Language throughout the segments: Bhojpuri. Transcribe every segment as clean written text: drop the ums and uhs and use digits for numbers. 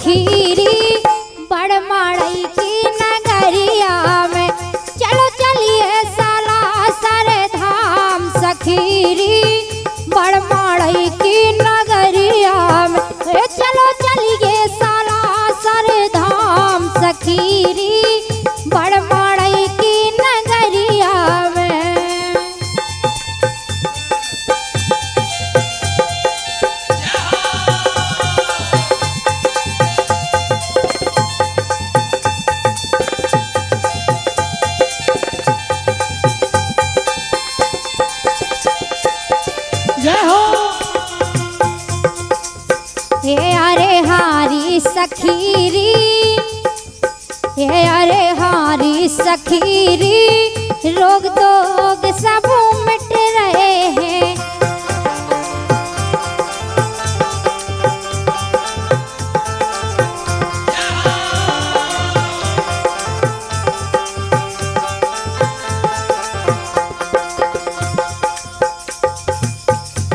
सखीरी बड़ माड़ई की नगरिया में। चलो चलिए साला सर धाम सखीरी बड़ माड़ई की नगरिया में। चलो चलिए साला सर धाम सखीरी बड़ माड़ई की नगरिया में। हे अरे हारी सखीरी, हे अरे हारी सखीरी रोग दोग सब मिट रहे हैं।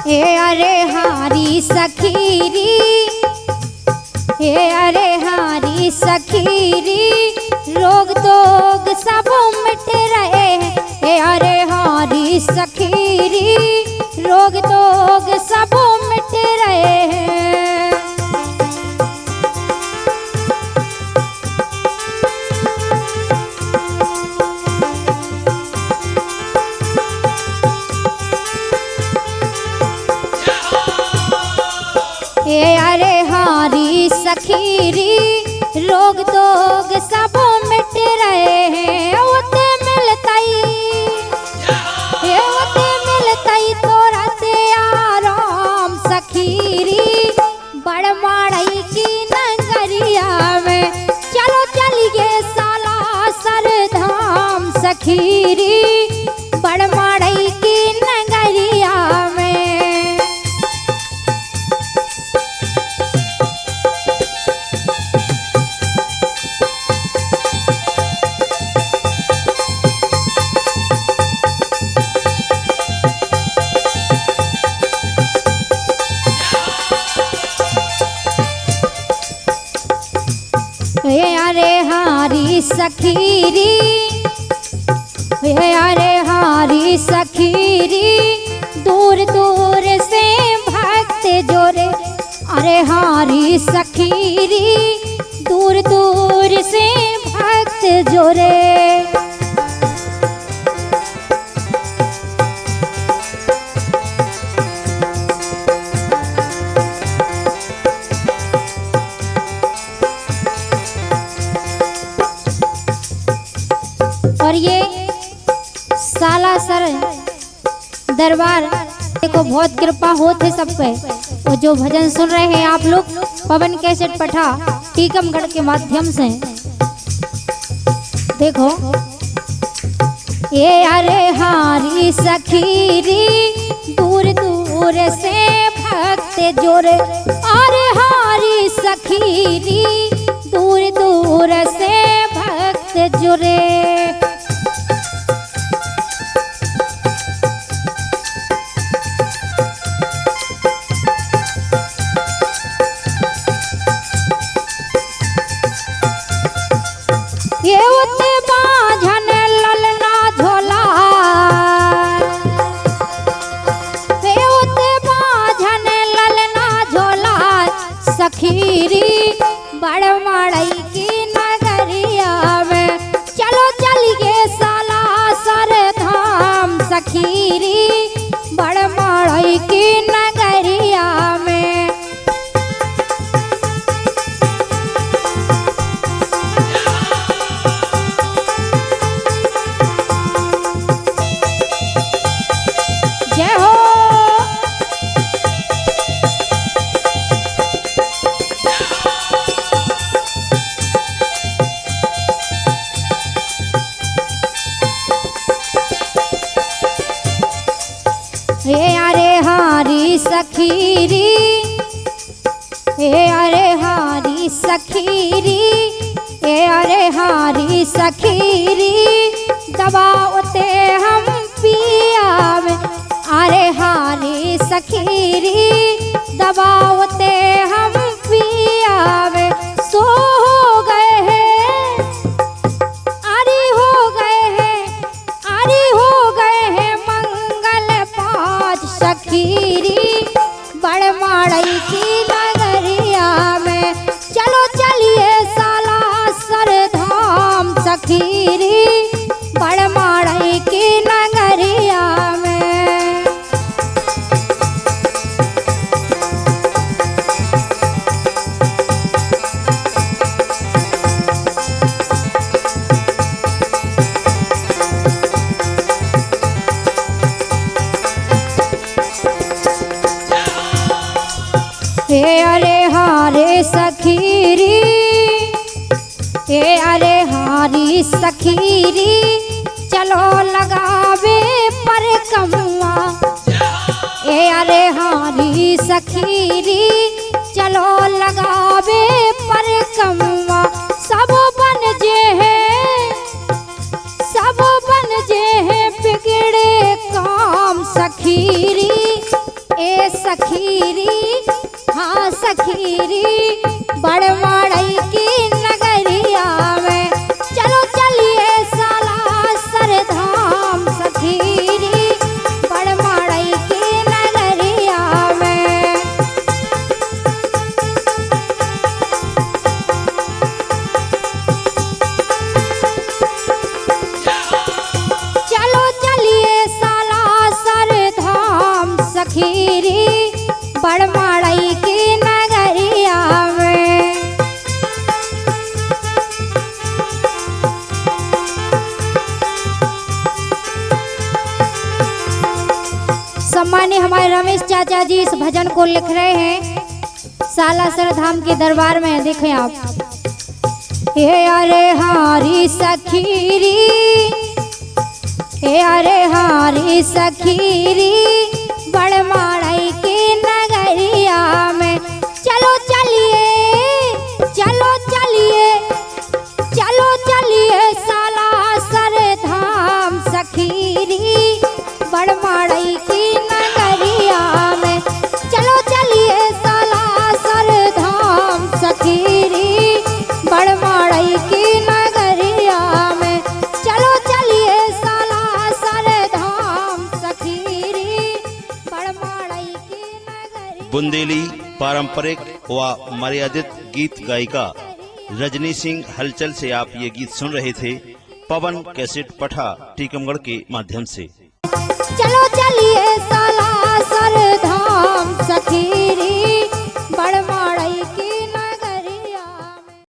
हे अरे हारी सखीरी, हे अरे हारी सखीरी रोग दोग सब मिट रहे हैं। हे अरे हारी सखीरी रोग दोग सब मिट रहे हैं। हे अरे हारी सखीरी रोग दोग सब मिट रहे हैं। ओते मिलतई, हे ओते मिलतई तोरा ते आराम सखीरी बड़ माड़ई की नगरिया में। चलो चलिए साला सर धाम सखीरी बड़ माड़ई की नगरिया में। हे अरे हारी सखीरी, हे अरे हारी सखीरी दूर दूर से भक्त जोरे। अरे हारी सखीरी दूर दूर से भक्त जोरे। और ये सालासर दरबार देखो बहुत कृपा होते सब पे। और जो भजन सुन रहे हैं आप लोग पवन कैसेट पठा टीकमगढ़ के माध्यम से देखो। ये अरे हारी सखीरी दूर दूर से भक्त जोरे। अरे हारी सखीरी दूर दूर से भक्त जुरे। ये उते बाझन ललना झोला, ये उते बाझन ललना झोला सखीरी बड़ माड़ई की नगरिया में। चलो चलिए साला सर धाम सखीरी बड़ माड़ई की नगरिया में। हे अरे हारी सखीरी, हे अरे हारी सखीरी, हे अरे हारी सखीरी दबावते हम पियावे। अरे हारी सखीरी दबावते हम पियावे। हारी सखीरी चलो लगावे पर कमुआ। ए अरे हारी सखीरी चलो लगावे पर कमुआ। सब बन जे है बिगड़े काम सखीरी। ए सखीरी हाँ सखीरी बड़ माड़ई की नगरिया में चलो चलिए साला सरधाम सखीरी बड़ माड़ई की नगरिया में। चलो चलिए साला सरधाम सखीरी बड़ माड़ई की नगरिया में। सम्मानित हमारे रमेश चाचा जी इस भजन को लिख रहे हैं सालासर धाम के दरबार में। देखें आप। हे अरे हारी सखीरी, हे अरे हारी सखीरी बड़ माड़ई की नगरिया में चलो चलिए चलो चलिए चलो चलिए सालासर धाम सखीरी बड़ माड़ई की नगरिया में। चलो चलिए सालासर धाम सखीरी बड़ माड़ई की नगरिया में। चलो चलिए सालासर धाम सखीरी बड़ माड़ई की नगरिया। बुंदेली पारंपरिक व मर्यादित गीत गायिका रजनी सिंह हलचल से आप ये गीत सुन रहे थे पवन कैसेट पठा टीकमगढ़ के माध्यम से। चलो चलिए सालासर धाम सखी